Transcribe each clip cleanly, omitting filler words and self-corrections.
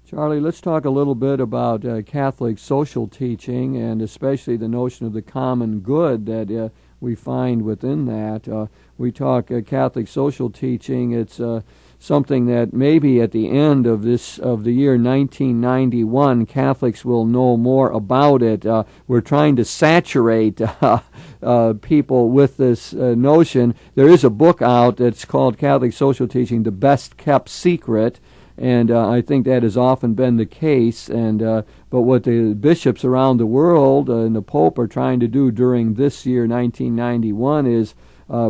Charlie, let's talk a little bit about Catholic social teaching, and especially the notion of the common good that we find within that. We talk Catholic social teaching. It's something that maybe at the end of the year 1991, Catholics will know more about it. We're trying to saturate people with this notion. There is a book out that's called Catholic Social Teaching: The Best Kept Secret. And I think that has often been the case. And but what the bishops around the world and the Pope are trying to do during this year, 1991, is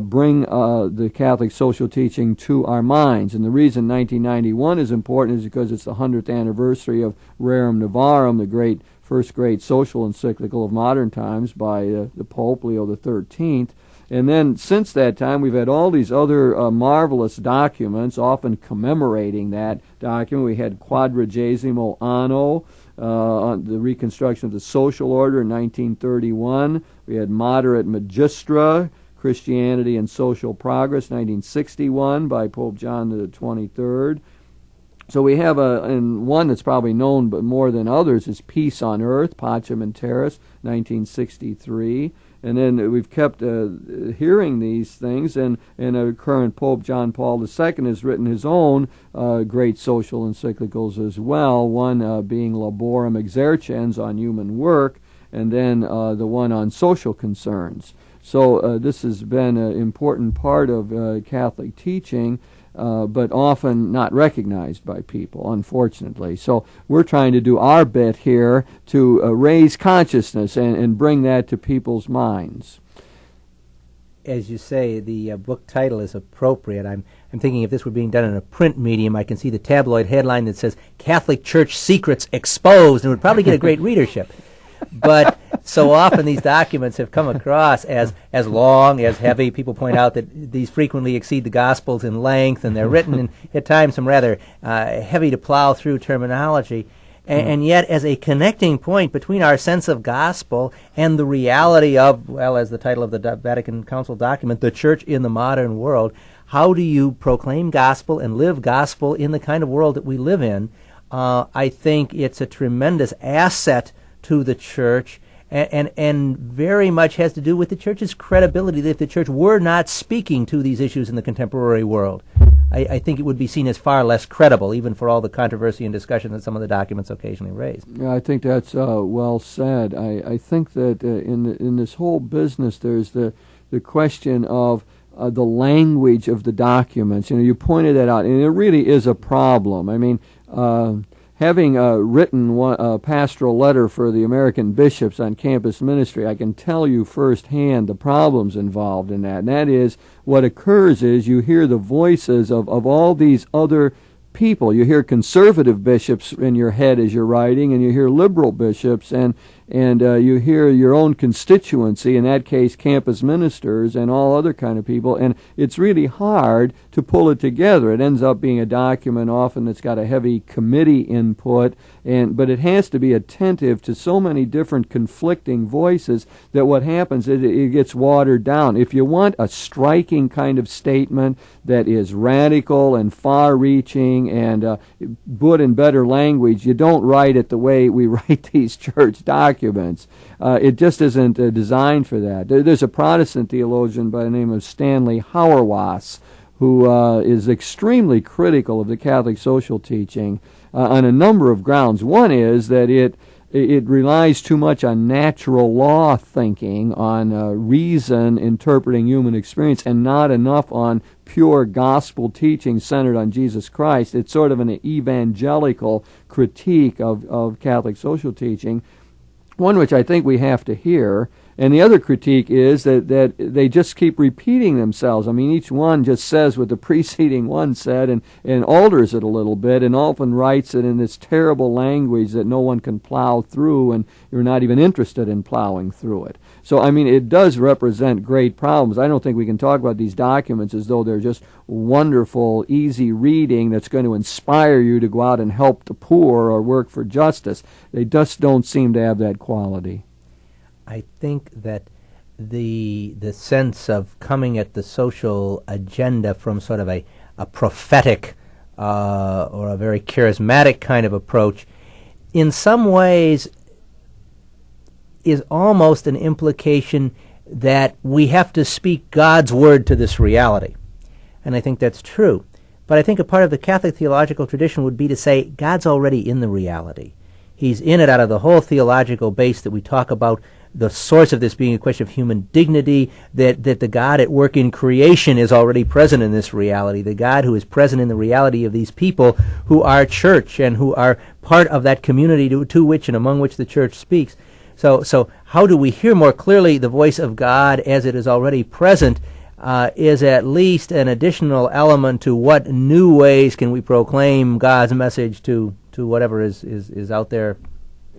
bring the Catholic social teaching to our minds. And the reason 1991 is important is because it's the 100th anniversary of Rerum Novarum, the first great social encyclical of modern times by the Pope Leo XIII. And then since that time, we've had all these other marvelous documents, often commemorating that document. We had Quadragesimo Anno, on the reconstruction of the social order in 1931. We had Moderate Magistra, Christianity and Social Progress, 1961, by Pope John the 23rd. So we have and one that's probably known but more than others is Peace on Earth, Pacem in Terris, 1963. And then we've kept hearing these things, and current Pope John Paul II has written his own great social encyclicals as well, one being Laborem Exercens on human work, and then the one on social concerns. So this has been an important part of Catholic teaching, but often not recognized by people, unfortunately. So we're trying to do our bit here to raise consciousness and bring that to people's minds. As you say, the book title is appropriate. I'm thinking if this were being done in a print medium, I can see the tabloid headline that says Catholic Church Secrets Exposed, and it would probably get a great readership. But so often these documents have come across as long, as heavy. People point out that these frequently exceed the Gospels in length, and they're written in, at times, some rather heavy to plow through terminology. And yet, as a connecting point between our sense of gospel and the reality of, well, as the title of the Vatican Council document, the Church in the modern world, how do you proclaim gospel and live gospel in the kind of world that we live in? I think it's a tremendous asset to the Church, and very much has to do with the Church's credibility. That if the Church were not speaking to these issues in the contemporary world, I think it would be seen as far less credible, even for all the controversy and discussion that some of the documents occasionally raise. Yeah, I think that's well said. I think that in this whole business, there's the question of the language of the documents. You pointed that out, and it really is a problem. I mean, having written a pastoral letter for the American bishops on campus ministry, I can tell you firsthand the problems involved in that. And that is, what occurs is you hear the voices of all these other people. You hear conservative bishops in your head as you're writing, and you hear liberal bishops, and you hear your own constituency, in that case campus ministers and all other kind of people, and it's really hard to pull it together. It ends up being a document often that's got a heavy committee input, but it has to be attentive to so many different conflicting voices that what happens is it gets watered down. If you want a striking kind of statement that is radical and far-reaching and put in better language, you don't write it the way we write these church documents. It just isn't designed for that. There's a Protestant theologian by the name of Stanley Hauerwas who is extremely critical of the Catholic social teaching on a number of grounds. One is that it relies too much on natural law thinking, on reason interpreting human experience, and not enough on pure gospel teaching centered on Jesus Christ. It's sort of an evangelical critique of Catholic social teaching, one which I think we have to hear. And the other critique is that they just keep repeating themselves. I mean, each one just says what the preceding one said and alters it a little bit, and often writes it in this terrible language that no one can plow through, and you're not even interested in plowing through it. So, I mean, it does represent great problems. I don't think we can talk about these documents as though they're just wonderful, easy reading that's going to inspire you to go out and help the poor or work for justice. They just don't seem to have that quality. I think that the sense of coming at the social agenda from sort of a prophetic or a very charismatic kind of approach, in some ways is almost an implication that we have to speak God's word to this reality. And I think that's true. But I think a part of the Catholic theological tradition would be to say God's already in the reality. He's in it out of the whole theological base that we talk about, the source of this being a question of human dignity, that the God at work in creation is already present in this reality, the God who is present in the reality of these people who are church and who are part of that community to which and among which the church speaks. So how do we hear more clearly the voice of God as it is already present is at least an additional element to what new ways can we proclaim God's message to whatever is out there.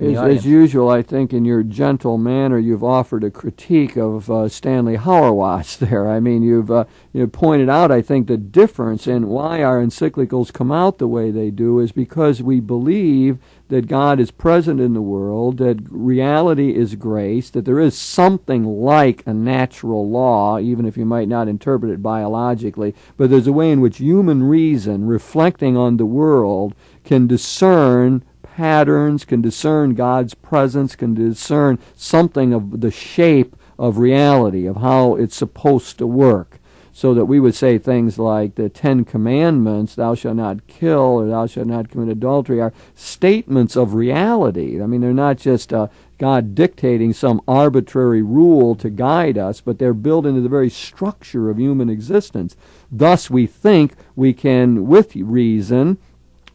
As usual, I think in your gentle manner, you've offered a critique of Stanley Hauerwas there. I mean, you've pointed out, I think, the difference in why our encyclicals come out the way they do is because we believe that God is present in the world, that reality is grace, that there is something like a natural law, even if you might not interpret it biologically, but there's a way in which human reason, reflecting on the world, can discern patterns, can discern God's presence, can discern something of the shape of reality, of how it's supposed to work. So that we would say things like the 10 Commandments, thou shalt not kill, or thou shalt not commit adultery, are statements of reality. I mean, they're not just God dictating some arbitrary rule to guide us, but they're built into the very structure of human existence. Thus, we think we can, with reason,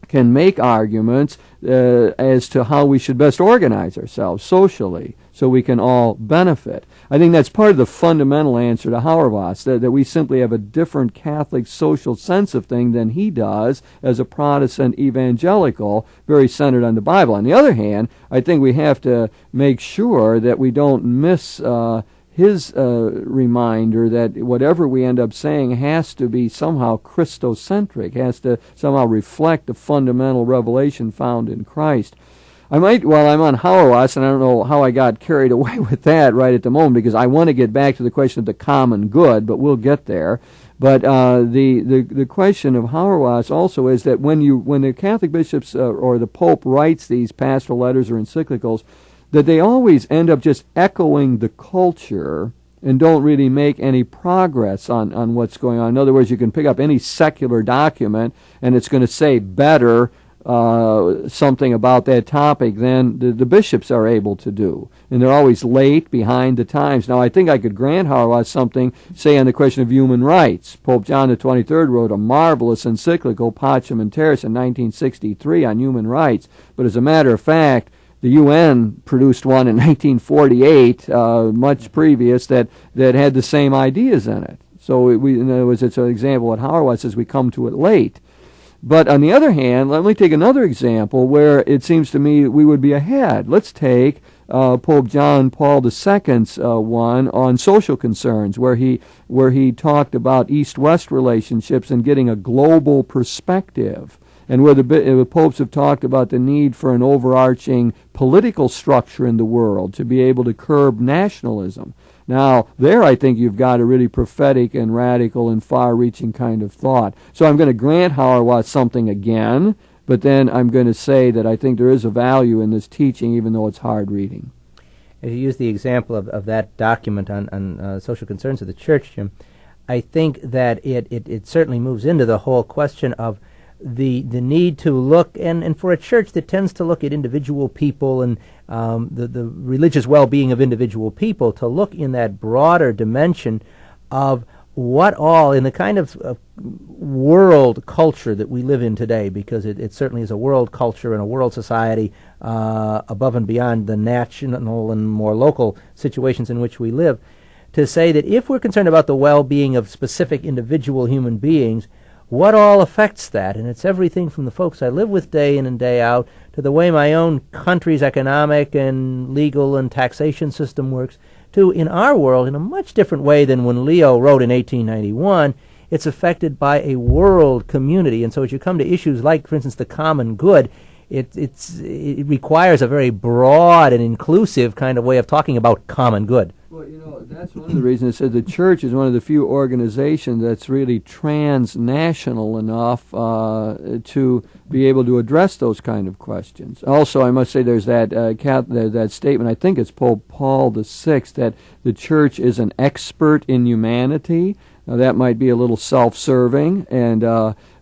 can make arguments as to how we should best organize ourselves socially so we can all benefit. I think that's part of the fundamental answer to Hauerwas, that we simply have a different Catholic social sense of thing than he does as a Protestant evangelical, very centered on the Bible. On the other hand, I think we have to make sure that we don't miss his reminder that whatever we end up saying has to be somehow Christocentric, has to somehow reflect the fundamental revelation found in Christ. I might, while I'm on Hauerwas, and I don't know how I got carried away with that right at the moment, because I want to get back to the question of the common good, but we'll get there. But the question of Hauerwas also is that when the Catholic bishops or the Pope writes these pastoral letters or encyclicals, that they always end up just echoing the culture and don't really make any progress on what's going on. In other words, you can pick up any secular document and it's going to say better something about that topic than the bishops are able to do. And they're always late, behind the times. Now, I think I could grant Hauerwas something, say, on the question of human rights. Pope John the 23rd wrote a marvelous encyclical, Pacem in Terris, in 1963 on human rights. But as a matter of fact, the UN produced one in 1948, much previous, that had the same ideas in it. So, in other words, it's an example what Hauerwas says we come to it late. But on the other hand, let me take another example where it seems to me we would be ahead. Let's take Pope John Paul II's one on social concerns, where he talked about East-West relationships and getting a global perspective, and where the popes have talked about the need for an overarching political structure in the world to be able to curb nationalism. Now, there I think you've got a really prophetic and radical and far-reaching kind of thought. So I'm going to grant Hauerwas something again, but then I'm going to say that I think there is a value in this teaching, even though it's hard reading. As you use the example of that document on social concerns of the Church, Jim, I think that it certainly moves into the whole question of the need to look, and for a church that tends to look at individual people and the religious well-being of individual people, to look in that broader dimension of what all, in the kind of world culture that we live in today, because it certainly is a world culture and a world society above and beyond the national and more local situations in which we live, to say that if we're concerned about the well-being of specific individual human beings, what all affects that? And it's everything from the folks I live with day in and day out to the way my own country's economic and legal and taxation system works, to, in our world, in a much different way than when Leo wrote in 1891, it's affected by a world community. And so as you come to issues like, for instance, the common good, it requires a very broad and inclusive kind of way of talking about common good. Well, that's one of the reasons it said the church is one of the few organizations that's really transnational enough to be able to address those kind of questions. Also, I must say there's that statement, I think it's Pope Paul VI, that the church is an expert in humanity. Now, that might be a little self-serving,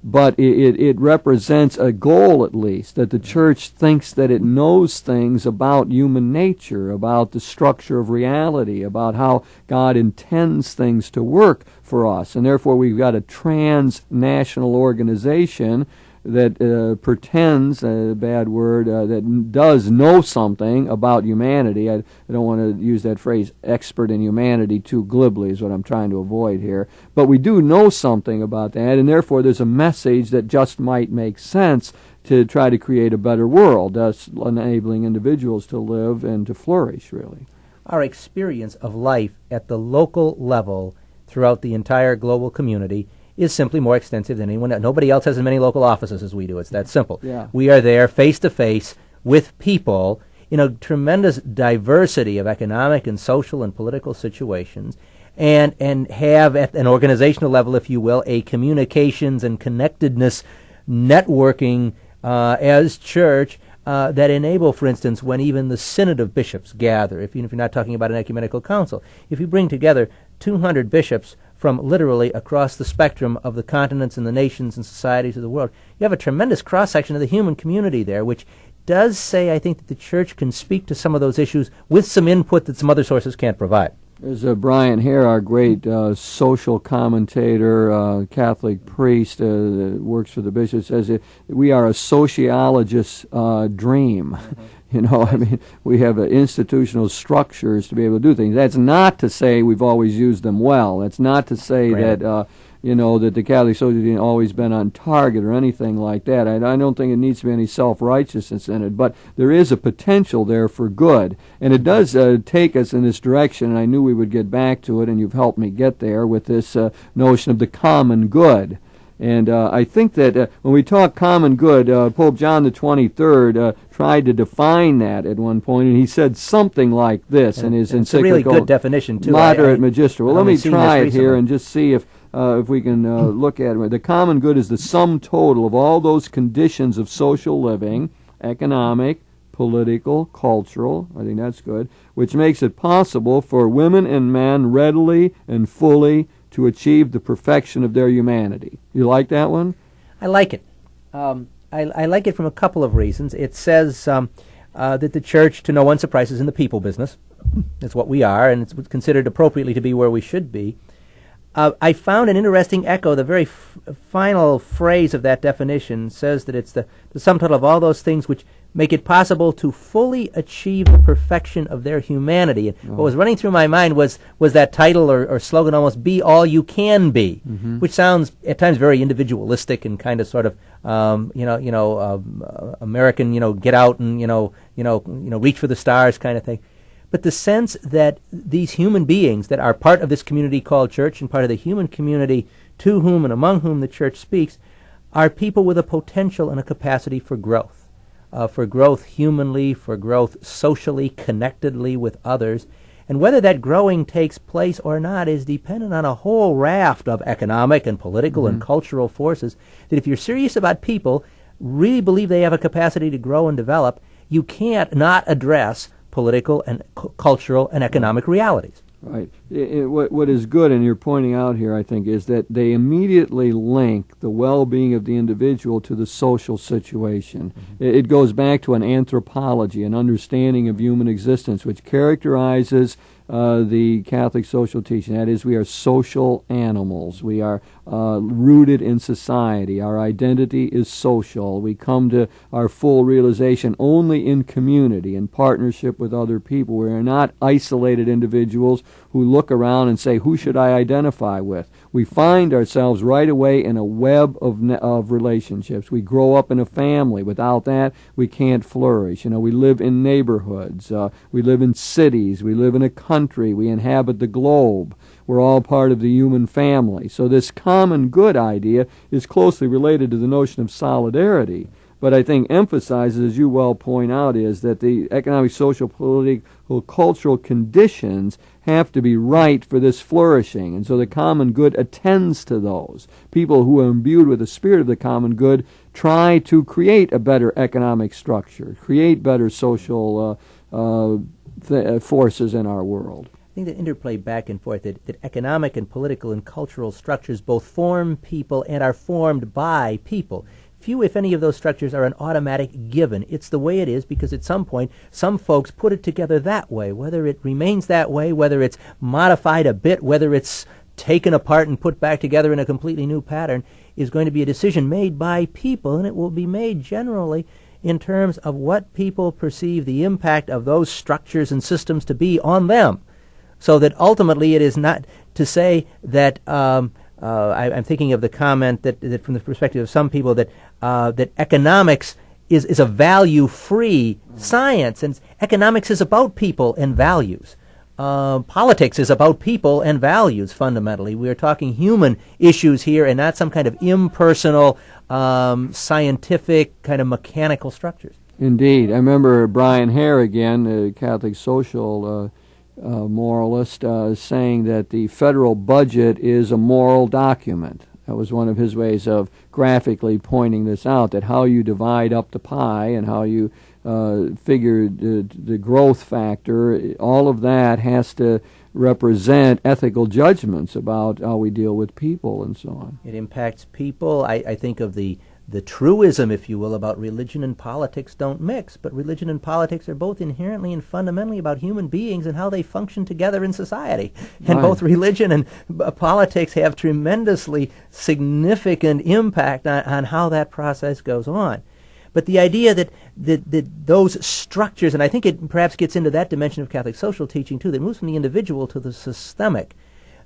but it represents a goal, at least, that the church thinks that it knows things about human nature, about the structure of reality, about how God intends things to work for us. And therefore, we've got a transnational organization that pretends, a bad word, that does know something about humanity. I don't want to use that phrase, expert in humanity, too glibly is what I'm trying to avoid here. But we do know something about that, and therefore there's a message that just might make sense to try to create a better world, thus enabling individuals to live and to flourish, really. Our experience of life at the local level throughout the entire global community is simply more extensive than anyone else. Nobody else has as many local offices as we do. It's that simple. Yeah. We are there face to face with people in a tremendous diversity of economic and social and political situations, and have at an organizational level, if you will, a communications and connectedness networking as church that enable, for instance, when even the Synod of Bishops gather, if you're not talking about an ecumenical council, if you bring together 200 bishops from literally across the spectrum of the continents and the nations and societies of the world, you have a tremendous cross-section of the human community there, which does say, I think, that the church can speak to some of those issues with some input that some other sources can't provide. There's Brian Hare, our great social commentator, Catholic priest that works for the bishop, says that we are a sociologist's dream. We have institutional structures to be able to do things. That's not to say we've always used them well. That's not to say that that the Catholic Society has always been on target or anything like that. I don't think it needs to be any self-righteousness in it, but there is a potential there for good, and it does take us in this direction. And I knew we would get back to it, and you've helped me get there with this notion of the common good. And I think that when we talk common good, Pope John the 23rd tried to define that at one point, and he said something like this in his encyclical. It's a really good definition, too. Moderate Magistra. Well, let me try it here and just see if we can look at it. The common good is the sum total of all those conditions of social living, economic, political, cultural, I think that's good, which makes it possible for women and men readily and fully to achieve the perfection of their humanity. You like that one? I like it. I like it from a couple of reasons. It says that the church, to no one's surprise, is in the people business. That's what we are, and it's considered appropriately to be where we should be. I found an interesting echo. The very final phrase of that definition says that it's the sum total of all those things which make it possible to fully achieve the perfection of their humanity. And what was running through my mind was that title or slogan almost, "Be all you can be," which sounds at times very individualistic and kind of sort of American, get out and reach for the stars kind of thing. But the sense that these human beings that are part of this community called church and part of the human community to whom and among whom the church speaks are people with a potential and a capacity for growth humanly, for growth socially, connectedly with others. And whether that growing takes place or not is dependent on a whole raft of economic and political and cultural forces that if you're serious about people, really believe they have a capacity to grow and develop, you can't not address political and cultural and economic realities. Right. What is good, and you're pointing out here, I think, is that they immediately link the well-being of the individual to the social situation. It goes back to an anthropology, an understanding of human existence, which characterizes the Catholic social teaching. That is, we are social animals. We are rooted in society. Our identity is social. We come to our full realization only in community, in partnership with other people. We are not isolated individuals who look around and say, who should I identify with? We find ourselves right away in a web of relationships. We grow up in a family. Without that, we can't flourish. We live in neighborhoods. We live in cities. We live in a country. We inhabit the globe. We're all part of the human family. So this common good idea is closely related to the notion of solidarity. But I think emphasizes, as you well point out, is that the economic, social, political, cultural conditions have to be right for this flourishing. And so the common good attends to those. People who are imbued with the spirit of the common good try to create a better economic structure, create better social forces in our world. I think the interplay back and forth, that economic and political and cultural structures both form people and are formed by people. Few, if any, of those structures are an automatic given. It's the way it is because at some point, some folks put it together that way. Whether it remains that way, whether it's modified a bit, whether it's taken apart and put back together in a completely new pattern, is going to be a decision made by people, and it will be made generally in terms of what people perceive the impact of those structures and systems to be on them. So that ultimately it is not to say that I'm thinking of the comment that from the perspective of some people that economics is a value-free science, and economics is about people and values. Politics is about people and values fundamentally. We are talking human issues here and not some kind of impersonal, scientific, kind of mechanical structures. Indeed. I remember Brian Hare, again, a Catholic social moralist, saying that the federal budget is a moral document. That was one of his ways of graphically pointing this out, that how you divide up the pie and how you figure the growth factor, all of that has to represent ethical judgments about how we deal with people and so on. It impacts people. I think of the truism, if you will, about religion and politics don't mix, but religion and politics are both inherently and fundamentally about human beings and how they function together in society. And both religion and politics have tremendously significant impact on how that process goes on. But the idea that those structures, and I think it perhaps gets into that dimension of Catholic social teaching too, that moves from the individual to the systemic,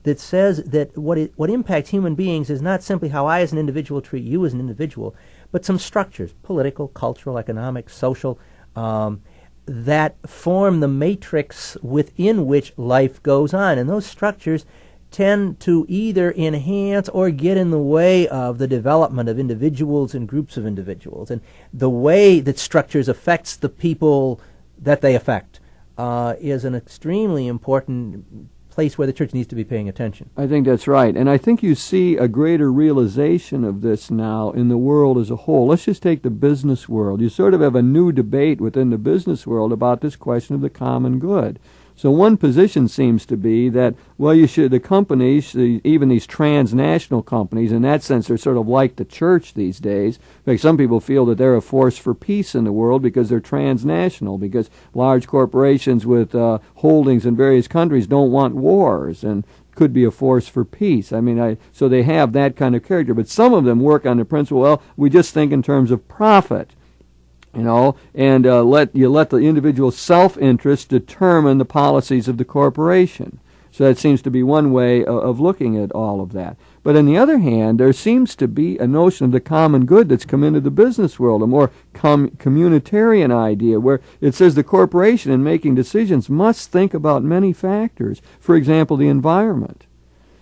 that says that what impacts human beings is not simply how I as an individual treat you as an individual, but some structures, political, cultural, economic, social, that form the matrix within which life goes on. And those structures tend to either enhance or get in the way of the development of individuals and groups of individuals. And the way that structures affects the people that they affect is an extremely important place where the church needs to be paying attention. I think that's right. And I think you see a greater realization of this now in the world as a whole. Let's just take the business world. You sort of have a new debate within the business world about this question of the common good. So one position seems to be that, well, the companies, even these transnational companies, in that sense, they're sort of like the church these days. In fact, some people feel that they're a force for peace in the world because they're transnational, because large corporations with holdings in various countries don't want wars and could be a force for peace. So they have that kind of character. But some of them work on the principle, well, we just think in terms of profit. And let the individual self-interest determine the policies of the corporation. So that seems to be one way of looking at all of that. But on the other hand, there seems to be a notion of the common good that's come into the business world, a more communitarian idea where it says the corporation in making decisions must think about many factors. For example, the environment.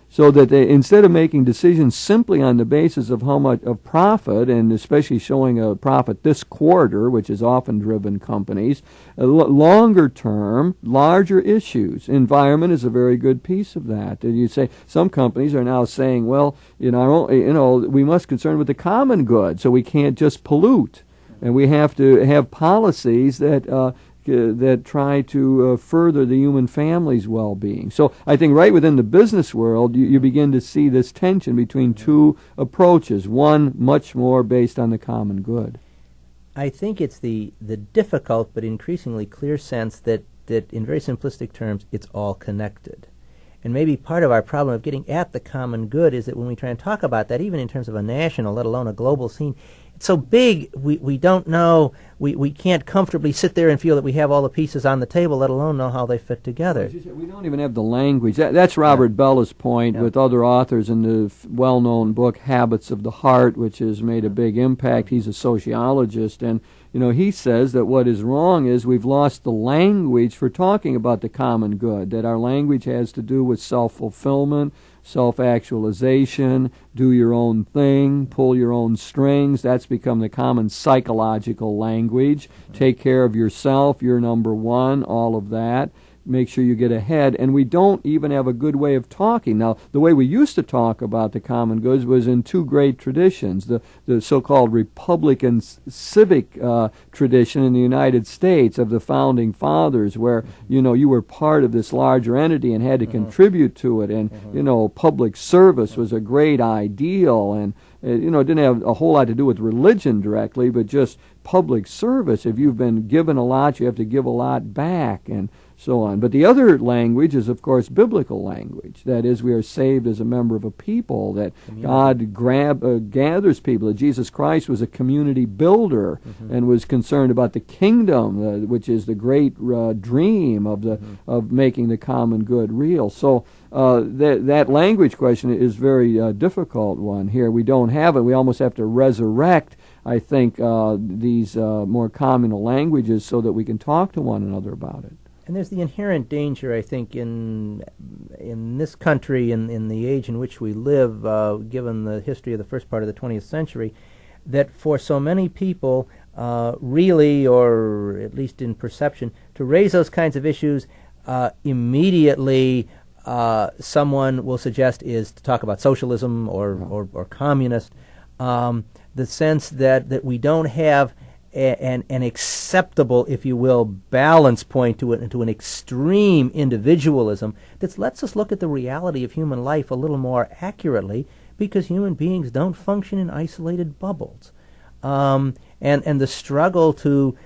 So that they, instead of making decisions simply on the basis of how much of profit, and especially showing a profit this quarter, which has often driven companies, longer term, larger issues. Environment is a very good piece of that. And you say some companies are now saying, well, we must concern with the common good, so we can't just pollute, and we have to have policies that try to further the human family's well-being. So I think right within the business world, you begin to see this tension between two approaches, one much more based on the common good. I think it's the difficult but increasingly clear sense that in very simplistic terms, it's all connected. And maybe part of our problem of getting at the common good is that when we try and talk about that, even in terms of a national, let alone a global scene, it's so big, we don't know, we can't comfortably sit there and feel that we have all the pieces on the table, let alone know how they fit together. We don't even have the language. That's Robert Bella's point with other authors in the well-known book Habits of the Heart, which has made a big impact. He's a sociologist, and he says that what is wrong is we've lost the language for talking about the common good, that our language has to do with self-fulfillment, self-actualization, do your own thing, pull your own strings. That's become the common psychological language. Take care of yourself, you're number one, all of that. make sure you get ahead. And we don't even have a good way of talking. Now, the way we used to talk about the common goods was in two great traditions, the so-called Republican civic tradition in the United States of the Founding Fathers, where, you were part of this larger entity and had to contribute to it. And, public service was a great ideal. And, it didn't have a whole lot to do with religion directly, but just public service. If you've been given a lot, you have to give a lot back, and so on. But the other language is, of course, biblical language. That is, we are saved as a member of a people, that God gathers people, that Jesus Christ was a community builder and was concerned about the kingdom, which is the great dream of making the common good real. So that language question is very difficult one here. We don't have it. We almost have to resurrect, I think, these more communal languages so that we can talk to one another about it. And there's the inherent danger, I think, in this country, in the age in which we live, given the history of the first part of the 20th century, that for so many people, really, or at least in perception, to raise those kinds of issues immediately, someone will suggest is to talk about socialism or communist. The sense that we don't have an acceptable, if you will, balance point to it, and to an extreme individualism that lets us look at the reality of human life a little more accurately, because human beings don't function in isolated bubbles. And the struggle to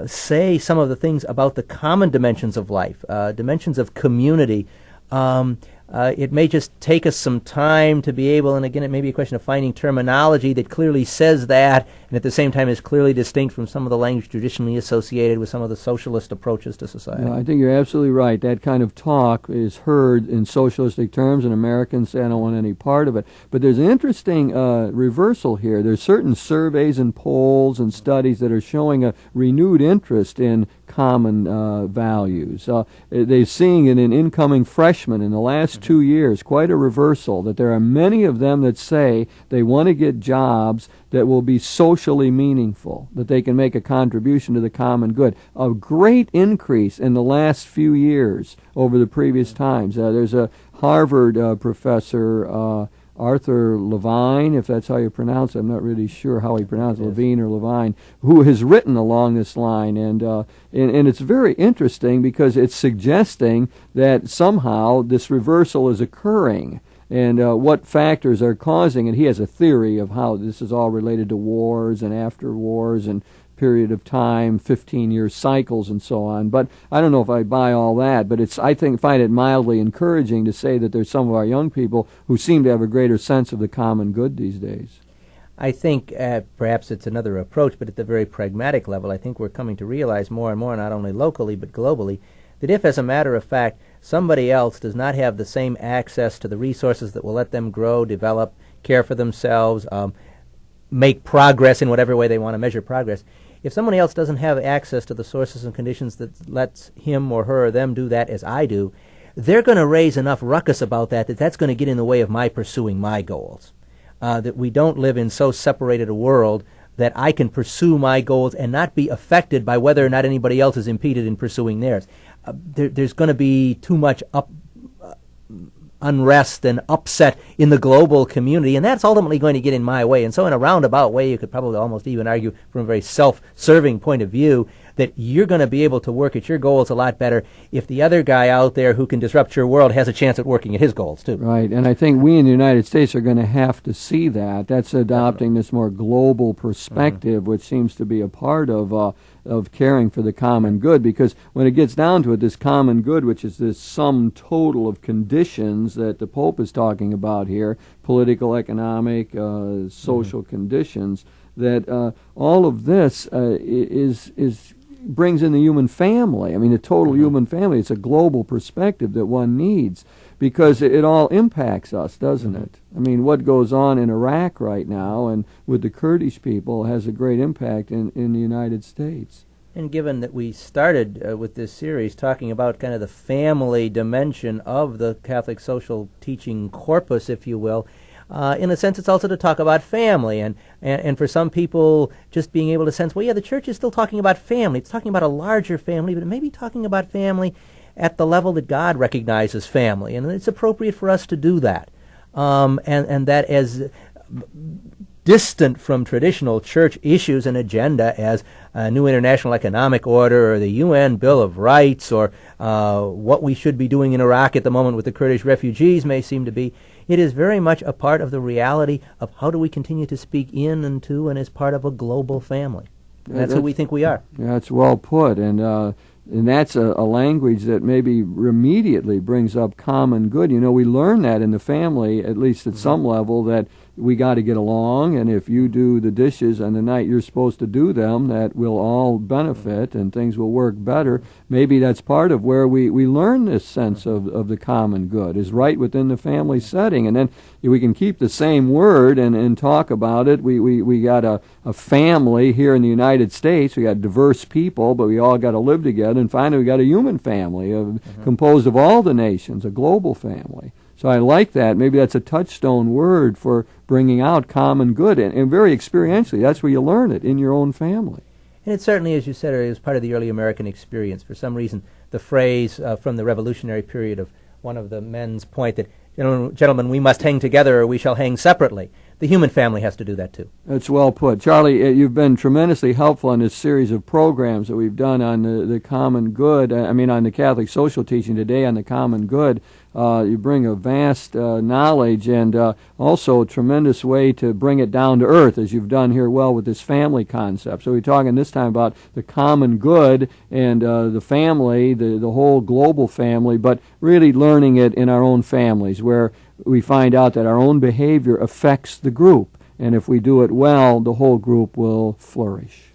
say some of the things about the common dimensions of life, dimensions of community, it may just take us some time to be able, and again, it may be a question of finding terminology that clearly says that, and at the same time is clearly distinct from some of the language traditionally associated with some of the socialist approaches to society. Yeah, I think you're absolutely right. That kind of talk is heard in socialistic terms, and Americans say, I don't want any part of it. But there's an interesting reversal here. There's certain surveys and polls and studies that are showing a renewed interest in common values. They're seeing it in incoming freshmen in the last 2 years, quite a reversal, that there are many of them that say they want to get jobs that will be socially meaningful, that they can make a contribution to the common good. A great increase in the last few years over the previous times. There's a Harvard professor, Arthur Levine, if that's how you pronounce it. I'm not really sure how he pronounced it, Levine or Levine, who has written along this line. And it's very interesting because it's suggesting that somehow this reversal is occurring, and what factors are causing it. He has a theory of how this is all related to wars and after wars and period of time, 15-year cycles and so on. But I don't know if I buy all that, but find it mildly encouraging to say that there's some of our young people who seem to have a greater sense of the common good these days. I think perhaps it's another approach, but at the very pragmatic level, I think we're coming to realize more and more, not only locally but globally, that if, as a matter of fact, somebody else does not have the same access to the resources that will let them grow, develop, care for themselves, make progress in whatever way they want to measure progress, if somebody else doesn't have access to the sources and conditions that lets him or her or them do that as I do, they're going to raise enough ruckus about that's going to get in the way of my pursuing my goals. That we don't live in so separated a world that I can pursue my goals and not be affected by whether or not anybody else is impeded in pursuing theirs. There's going to be too much unrest and upset in the global community, and that's ultimately going to get in my way. And so in a roundabout way, you could probably almost even argue from a very self-serving point of view that you're going to be able to work at your goals a lot better if the other guy out there who can disrupt your world has a chance at working at his goals too. Right, and I think we in the United States are going to have to see that. That's adopting this more global perspective, which seems to be a part of caring for the common good, because when it gets down to it, this common good, which is this sum total of conditions that the Pope is talking about here, political, economic, social conditions, that all of this brings in the human family. I mean, the total human family. It's a global perspective that one needs, because it all impacts us, doesn't it? I mean, what goes on in Iraq right now and with the Kurdish people has a great impact in the United States. And given that we started with this series talking about kind of the family dimension of the Catholic social teaching corpus, if you will, in a sense it's also to talk about family. And for some people, just being able to sense, well, yeah, the Church is still talking about family. It's talking about a larger family, but it may be talking about family at the level that God recognizes family, and it's appropriate for us to do that. And that as distant from traditional church issues and agenda as a new international economic order or the UN Bill of Rights or what we should be doing in Iraq at the moment with the Kurdish refugees may seem to be, it is very much a part of the reality of how do we continue to speak in and to and as part of a global family. And that's who we think we are. That's well put, and that's a language that maybe immediately brings up common good. You know, we learn that in the family, at least at some level, that we got to get along, and if you do the dishes on the night you're supposed to do them, that we'll all benefit and things will work better. Maybe that's part of where we learn this sense of the common good, is right within the family setting. And then we can keep the same word and talk about it. We got a family here in the United States. We got diverse people, but we all got to live together. And finally, we got a human family composed of all the nations, a global family. So I like that. Maybe that's a touchstone word for bringing out common good. And very experientially, that's where you learn it, in your own family. And it certainly, as you said, it was part of the early American experience. For some reason, the phrase from the Revolutionary period of one of the men's point that, gentlemen, we must hang together or we shall hang separately. The human family has to do that too. That's well put. Charlie, you've been tremendously helpful in this series of programs that we've done on the common good, on the Catholic social teaching today on the common good. You bring a vast knowledge and also a tremendous way to bring it down to earth, as you've done here well with this family concept. So we're talking this time about the common good and the family, the whole global family, but really learning it in our own families, where we find out that our own behavior affects the group. And if we do it well, the whole group will flourish.